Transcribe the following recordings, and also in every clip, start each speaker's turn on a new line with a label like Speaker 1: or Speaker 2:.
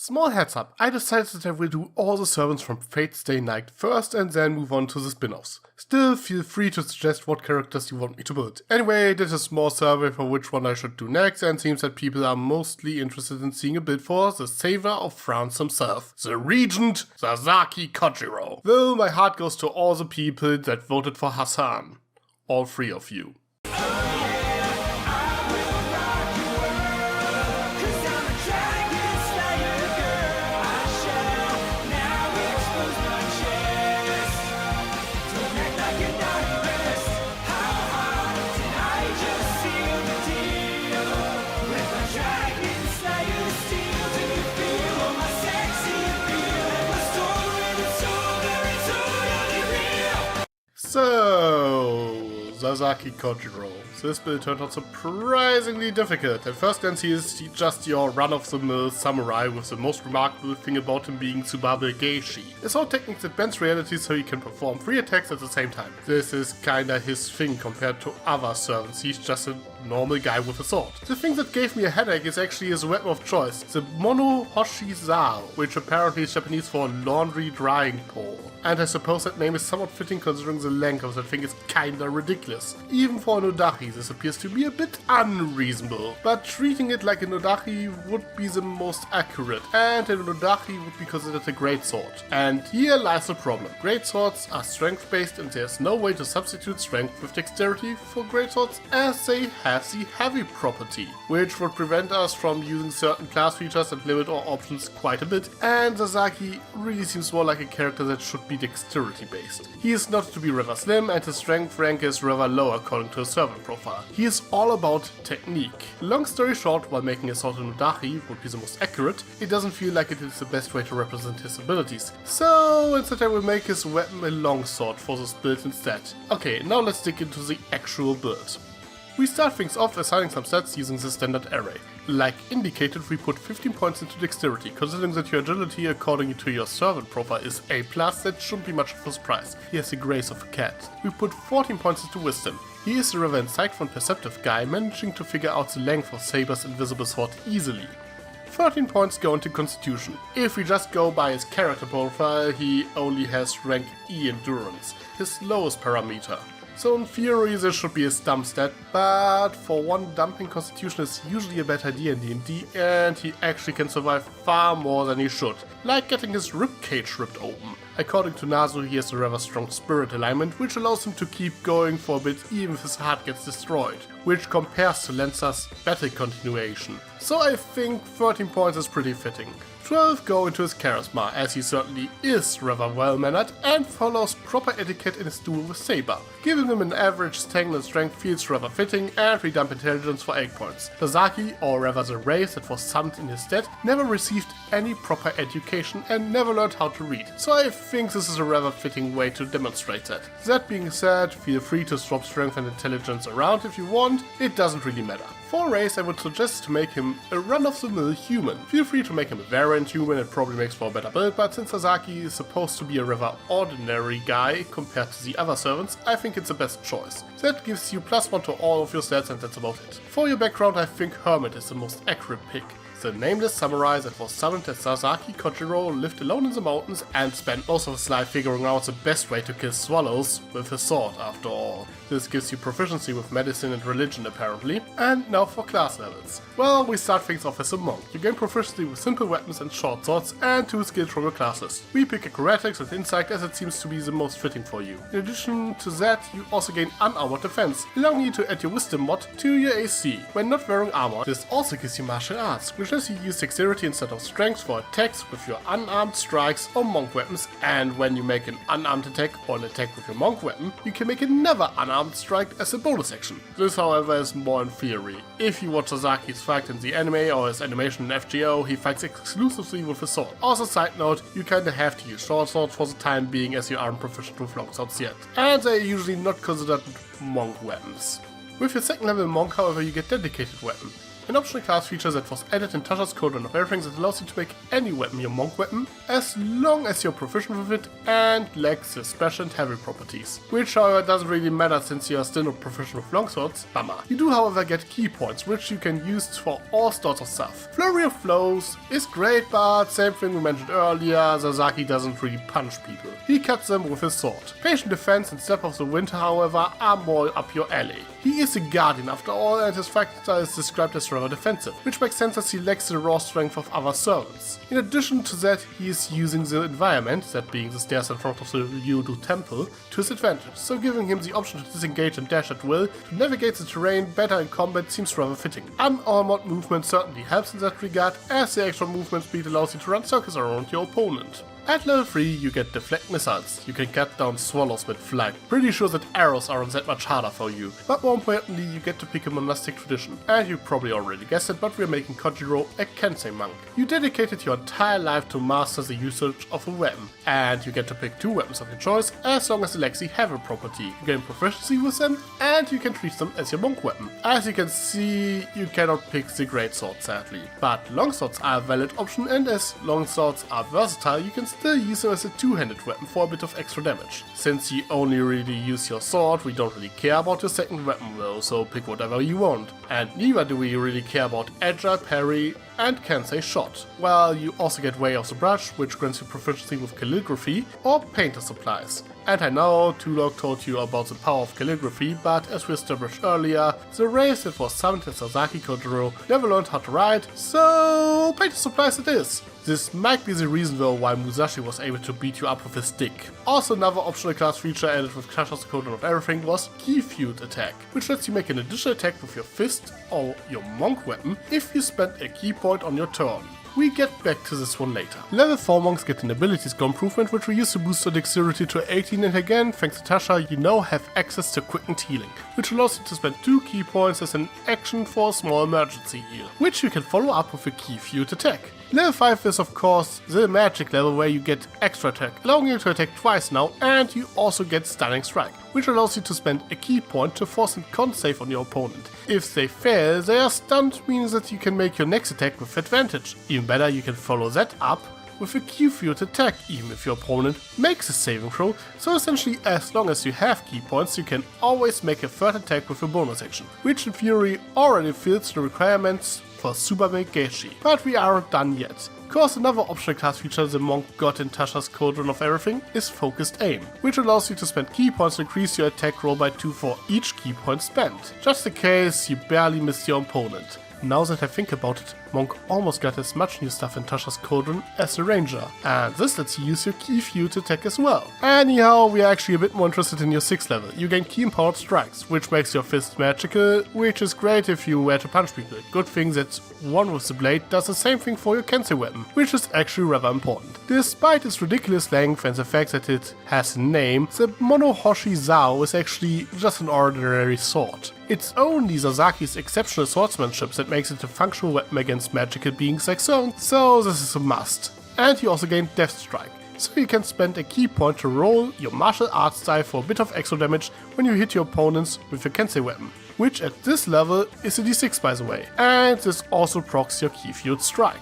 Speaker 1: Small heads up, I decided that I will do all the servants from Fate's Stay Night first and then move on to the spin-offs. Still, feel free to suggest what characters you want me to build. Anyway, this is a small survey for which one I should do next, and seems that people are mostly interested in seeing a build for the saver of France himself, the Regent Sasaki Kojirou. Though my heart goes to all the people that voted for Hassan. All three of you. So, Sasaki Kojirou. This build turned out surprisingly difficult. At first glance he is just your run-of-the-mill samurai, with the most remarkable thing about him being Tsubabe Geishi. His whole techniques advance reality so he can perform 3 attacks at the same time. This is kinda his thing compared to other servants, he's just a normal guy with a sword. The thing that gave me a headache is actually his weapon of choice, the Mono Hoshizao, which apparently is Japanese for laundry drying pole. And I suppose that name is somewhat fitting considering the length of that thing is kinda ridiculous. Even for an Odachi this appears to be a bit unreasonable, but treating it like an Odachi would be the most accurate, and an Odachi would be considered a great sword. And here lies the problem. Great swords are strength based and there's no way to substitute strength with dexterity for great swords, as they have the heavy property, which would prevent us from using certain class features and limit our options quite a bit, and Sasaki really seems more like a character that should be dexterity based. He is not to be rather slim and his strength rank is rather low according to his servant profile. He is all about technique. Long story short, while making a sword an Odachi would be the most accurate, it doesn't feel like it is the best way to represent his abilities. So instead I will make his weapon a longsword for this build instead. Okay, now let's dig into the actual build. We start things off assigning some stats using the standard array. Like indicated, we put 15 points into dexterity. Considering that your agility according to your servant profile is A+, that shouldn't be much of a surprise. He has the grace of a cat. We put 14 points into wisdom. He is a rather insightful and perceptive guy, managing to figure out the length of Saber's invisible sword easily. 13 points go into constitution. If we just go by his character profile, he only has rank E endurance, his lowest parameter. So in theory this should be a dump stat, but for one, dumping constitution is usually a bad idea in D&D, and he actually can survive far more than he should, like getting his ribcage ripped open. According to Nazu, he has a rather strong spirit alignment, which allows him to keep going for a bit even if his heart gets destroyed, which compares to Lancer's battle continuation. So I think 13 points is pretty fitting. 12 go into his charisma, as he certainly is rather well-mannered and follows proper etiquette in his duel with Saber. Giving him an average stagnant strength feels rather fitting, and we dump intelligence for 8 points. Sasaki, or rather the race that was summoned in his stead, never received any proper education and never learned how to read, so I think this is a rather fitting way to demonstrate that. That being said, feel free to swap strength and intelligence around if you want, it doesn't really matter. For race, I would suggest to make him a run-of-the-mill human. Feel free to make him a variant human, it probably makes for a better build, but since Sasaki is supposed to be a rather ordinary guy compared to the other servants, I think it's the best choice. That gives you +1 to all of your stats and that's about it. For your background, I think Hermit is the most accurate pick. The nameless samurai that was summoned as Sasaki Kojirou lived alone in the mountains and spent most of his life figuring out the best way to kill swallows with his sword after all. This gives you proficiency with medicine and religion apparently. And now for class levels. Well, we start things off as a monk. You gain proficiency with simple weapons and short swords and 2 skills from your class list. We pick acrobatics and insight as it seems to be the most fitting for you. In addition to that, you also gain unarmored defense, allowing you to add your wisdom mod to your AC when not wearing armor. This also gives you martial arts, which lets you use dexterity instead of strength for attacks with your unarmed strikes or monk weapons, and when you make an unarmed attack or an attack with your monk weapon, you can make another unarmed strike as a bonus action. This however is more in theory. If you watch Sasaki's fight in the anime or his animation in FGO, he fights exclusively with his sword. Also side note, you kinda have to use short swords for the time being as you aren't proficient with long swords yet, and they're usually not considered monk weapons. With your second level monk however you get dedicated weapon. an optional class feature that was added in Tasha's Cauldron of Everything that allows you to make any weapon your monk weapon, as long as you're proficient with it and lacks the special and heavy properties. Which however doesn't really matter since you are still not proficient with longswords, bummer. You do however get key points, which you can use for all sorts of stuff. Flurry of Flows is great, but same thing we mentioned earlier, Sasaki doesn't really punch people. He cuts them with his sword. Patient Defense and Step of the Wind however are more up your alley. He is a guardian after all, and his factor is described as rather defensive, which makes sense as he lacks the raw strength of other servants. In addition to that, he is using the environment, that being the stairs in front of the Ryudo temple, to his advantage, so giving him the option to disengage and dash at will to navigate the terrain better in combat seems rather fitting. Unarmored movement certainly helps in that regard, as the extra movement speed allows you to run circles around your opponent. At level 3 you get Deflect Missiles. You can cut down swallows with flight. Pretty sure that arrows aren't that much harder for you. But more importantly, you get to pick a monastic tradition. And you probably already guessed it, but we're making Kojirou a Kensei monk. You dedicated your entire life to master the usage of a weapon. And you get to pick 2 weapons of your choice, as long as they lack the heavy property. You gain proficiency with them, and you can treat them as your monk weapon. As you can see, you cannot pick the greatsword sadly. But longswords are a valid option, and as longswords are versatile, you can still use them as a two-handed weapon for a bit of extra damage. Since you only really use your sword, we don't really care about your second weapon though, so pick whatever you want. And neither do we really care about Agile, Parry, and Kensei Shot. Well, you also get Way of the Brush, which grants you proficiency with calligraphy or painter supplies. And I know Tulok told you about the power of calligraphy, but as we established earlier, the race that was summoned as Sasaki Kojirou never learned how to write, so painter supplies it is. This might be the reason though why Musashi was able to beat you up with his stick. Also another optional class feature added with Tasha's Cauldron of Everything was Feud Attack, which lets you make an additional attack with your fist or your monk weapon if you spend a key point on your turn. We get back to this one later. Level 4 monks get an ability score improvement, which we use to boost your dexterity to 18, and again, thanks to Tasha, you now have access to quickened healing, which allows you to spend 2 key points as an action for a small emergency heal, which you can follow up with a Feud Attack. Level 5 is of course the magic level where you get extra attack, allowing you to attack twice now, and you also get Stunning Strike, which allows you to spend a key point to force a con save on your opponent. If they fail, they are stunned, meaning that you can make your next attack with advantage. Even better, you can follow that up with a Feud Attack, even if your opponent makes a saving throw, so essentially as long as you have key points you can always make a third attack with a bonus action, which in theory already fills the requirements for Tsubame Geshi. But we aren't done yet. Of course, another optional class feature the monk got in Tasha's Cauldron of Everything is Focused Aim, which allows you to spend key points to increase your attack roll by 2 for each key point spent, just in case you barely missed your opponent. Now that I think about it, Monk almost got as much new stuff in Tasha's Cauldron as the Ranger, and this lets you use your Feud Attack as well. Anyhow, we are actually a bit more interested in your 6th level. You gain Key Empowered Strikes, which makes your fist magical, which is great if you were to punch people. Good thing that one with the blade does the same thing for your Kensei weapon, which is actually rather important. Despite its ridiculous length and the fact that it has a name, the Monohoshi Zao is actually just an ordinary sword. It's only Sasaki's exceptional swordsmanship that makes it a functional weapon against magical beings like so this is a must. And you also gain Death Strike, so you can spend a key point to roll your martial arts die for a bit of extra damage when you hit your opponents with your Kensei weapon, which at this level is a d6 by the way, and this also procs your Feud Strike.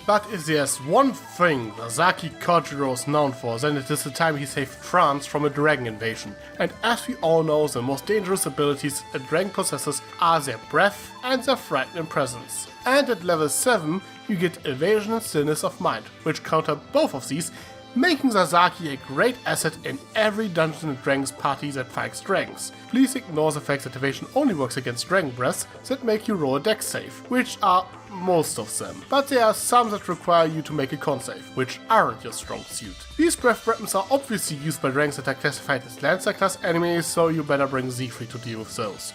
Speaker 1: But if there's one thing Sasaki Kojirou is known for, then it is the time he saved France from a dragon invasion. And as we all know, the most dangerous abilities a dragon possesses are their breath and their frightening presence. And at level 7, you get Evasion and Stillness of Mind, which counter both of these, making Sasaki a great asset in every Dungeons & Dragons party that fights dragons. Please ignore the fact that evasion only works against dragon breaths that make you roll a dex save, which are most of them, but there are some that require you to make a con save, which aren't your strong suit. These breath weapons are obviously used by dragons that are classified as Lancer class enemies, so you better bring Siegfried to deal with those.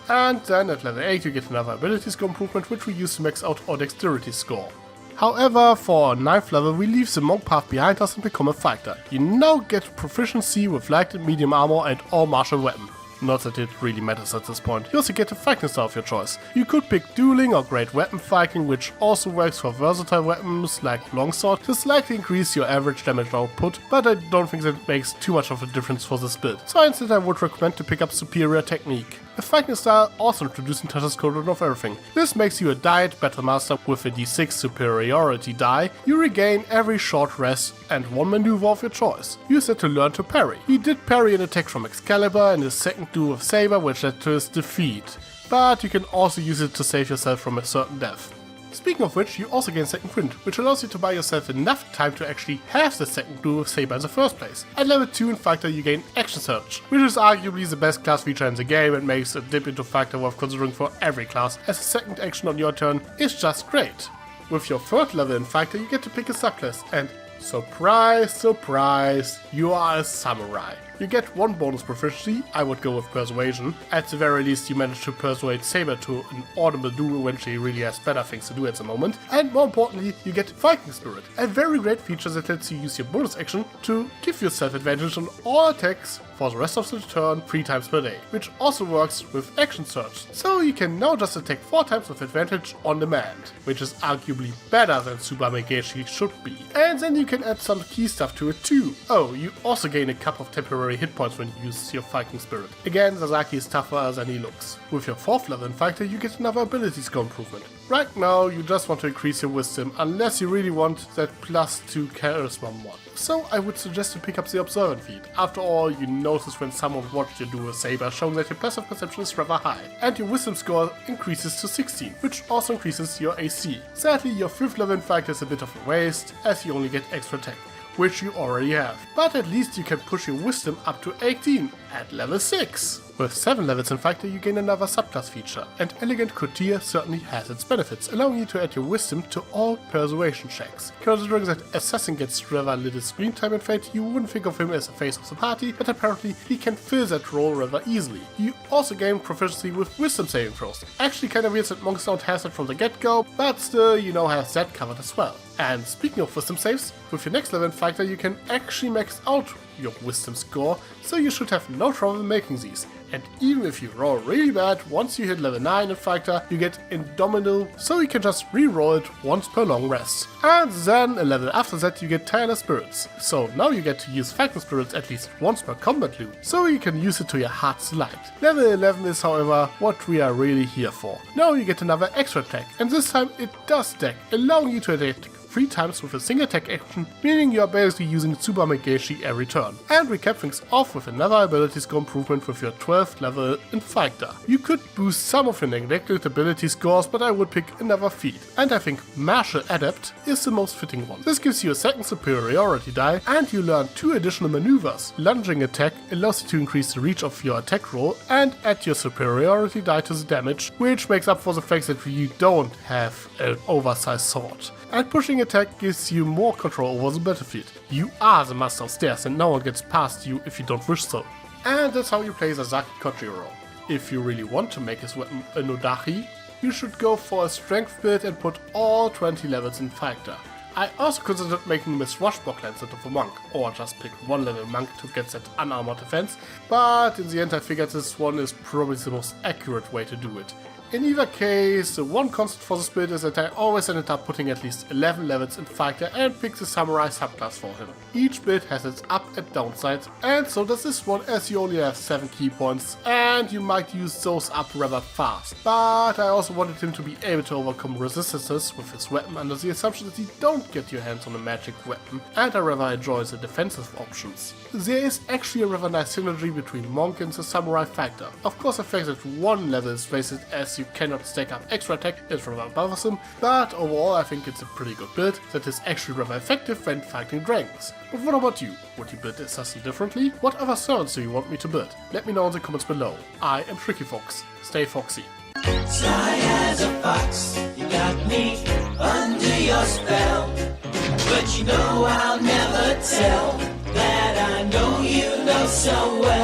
Speaker 1: And then at level 8 you get another ability score improvement, which we use to max out our dexterity score. However, for our 9th level we leave the monk path behind us and become a fighter. You now get proficiency with light and medium armor and all martial weapons. Not that it really matters at this point. You also get a fighting style of your choice. You could pick dueling or great weapon fighting, which also works for versatile weapons like longsword to slightly increase your average damage output, but I don't think that makes too much of a difference for this build. So instead I would recommend to pick up superior technique. The fighting style also introducing touches coded of everything. This makes you a diet battle master with a d6 superiority die. You regain every short rest and one maneuver of your choice. Use it to learn to parry. He did parry an attack from Excalibur in his second duel of Saber, which led to his defeat, but you can also use it to save yourself from a certain death. Speaking of which, you also gain second wind, which allows you to buy yourself enough time to actually have the second duel of Saber in the first place. At level 2 in Fighter you gain Action Surge, which is arguably the best class feature in the game and makes a dip into Fighter worth considering for every class, as the second action on your turn is just great. With your third level in Fighter you get to pick a subclass, and surprise, surprise, you are a samurai. You get one bonus proficiency, I would go with Persuasion. At the very least you manage to persuade Saber to an audible duel when she really has better things to do at the moment. And more importantly, you get Viking Spirit, a very great feature that lets you use your bonus action to give yourself advantage on all attacks for the rest of the turn 3 times per day, which also works with Action Surge. So you can now just attack 4 times with advantage on demand, which is arguably better than Super Megeshi should be. And then you can add some key stuff to it too. Oh, you also gain a couple of temporary hit points when you use your Viking Spirit. Again, Sasaki is tougher than he looks. With your 4th level in Fighter you get another ability score improvement. Right now you just want to increase your wisdom, unless you really want that +2 charisma mod. So I would suggest to pick up the Observant feat. After all, you notice when someone watched you do a Saber, showing that your passive perception is rather high. And your wisdom score increases to 16, which also increases your AC. Sadly, your 5th level in Fighter is a bit of a waste, as you only get extra attack, which you already have. But at least you can push your wisdom up to 18 at level 6. With 7 levels in Fighter you gain another subclass feature, and Elegant Courtier certainly has its benefits, allowing you to add your wisdom to all persuasion checks. Considering that Assassin gets rather little screen time in Fate, you wouldn't think of him as the face of the party, but apparently he can fill that role rather easily. You also gain proficiency with wisdom saving throws. Actually kinda weird that Monk Sound has it from the get-go, but still you now have that covered as well. And speaking of wisdom saves, with your next level in Fighter you can actually max out your wisdom score, so you should have no trouble making these. And even if you roll really bad, once you hit level 9 in Fighter, you get Indomitable, so you can just re-roll it once per long rest. And then a level after that you get Tireless Spirits, so now you get to use Fighting Spirits at least once per combat loop, so you can use it to your heart's delight. Level 11 is however what we are really here for. Now you get another extra attack, and this time it does stack, allowing you to attack 3 times with a single attack action, meaning you are basically using Super Megeshi every turn. And we cap things off with another ability score improvement with your 12th level in Fighter. You could boost some of your neglected ability scores, but I would pick another feat. And I think Martial Adept is the most fitting one. This gives you a second superiority die, and you learn 2 additional maneuvers. Lunging attack allows you to increase the reach of your attack roll and add your superiority die to the damage, which makes up for the fact that you don't have an oversized sword. And pushing attack gives you more control over the battlefield. You are the master of stairs and no one gets past you if you don't wish so. And that's how you play Sasaki Kojirou. If you really want to make his weapon a Nodachi, you should go for a strength build and put all 20 levels in Fighter. I also considered making him a swashbuckler instead of a monk, or just pick 1 level monk to get that unarmored defense, but in the end I figured this one is probably the most accurate way to do it. In either case, the one constant for this build is that I always ended up putting at least 11 levels in Fighter and pick the Samurai subclass for him. Each build has its up and downsides, and so does this one, as you only have 7 key points and you might use those up rather fast. But I also wanted him to be able to overcome resistances with his weapon under the assumption that you don't get your hands on a magic weapon, and I rather enjoy the defensive options. There is actually a rather nice synergy between Monk and the Samurai Fighter. Of course the fact that one level is wasted as you cannot stack up extra attack is rather bothersome, but overall I think it's a pretty good build that is actually rather effective when fighting dragons. But what about you? Would you build Assassin differently? What other servants do you want me to build? Let me know in the comments below. I am Tricky Fox. Stay foxy.
Speaker 2: Sly as a fox, you got me under your spell. But you know I'll never tell that I know you know so well.